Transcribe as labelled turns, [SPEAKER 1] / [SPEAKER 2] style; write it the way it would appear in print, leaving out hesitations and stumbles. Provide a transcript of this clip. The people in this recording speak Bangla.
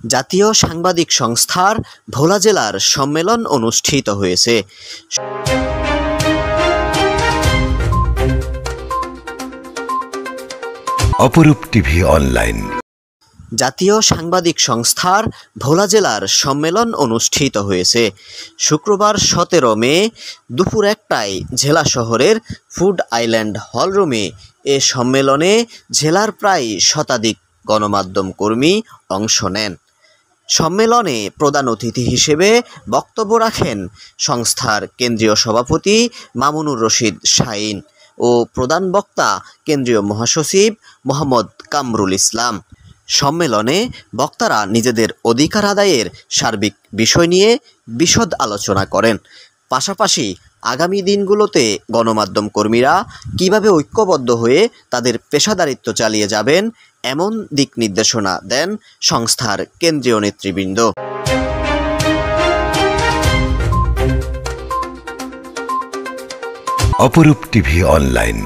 [SPEAKER 1] জাতীয় সাংবাদিক সংস্থার ভোলা জেলার সম্মেলন অনুষ্ঠিত হয়েছে।
[SPEAKER 2] অপরূপ টিভি অনলাইন।
[SPEAKER 1] জাতীয় সাংবাদিক সংস্থার ভোলা জেলার সম্মেলন অনুষ্ঠিত হয়েছে। শুক্রবার 17 মে দুপুর 1টায় জেলা শহরের ফুড আইল্যান্ড হলরুমে এ সম্মেলনে জেলার প্রায় শতাধিক গণমাধ্যম কর্মী অংশ নেন। সম্মেলনে প্রধান অতিথি হিসেবে বক্তব্য রাখেন সংস্থার কেন্দ্রীয় সভাপতি মামুনুর রশিদ শাহীন ও প্রধান বক্তা কেন্দ্রীয় মহাসচিব মোহাম্মদ কামরুল ইসলাম। সম্মেলনে বক্তারা নিজেদের অধিকার আদায়ের সার্বিক বিষয় নিয়ে বিশদ আলোচনা করেন। পাশাপাশি আগামী দিনগুলোতে গণমাধ্যম কর্মীরা কিভাবে ঐক্যবদ্ধ হয়ে তাদের পেশাদারিত্ব চালিয়ে যাবেন এমন দিক নির্দেশনা দেন সংস্থার কেন্দ্রীয় নেতৃবৃন্দ।
[SPEAKER 2] অপরূপ টিভি অনলাইন।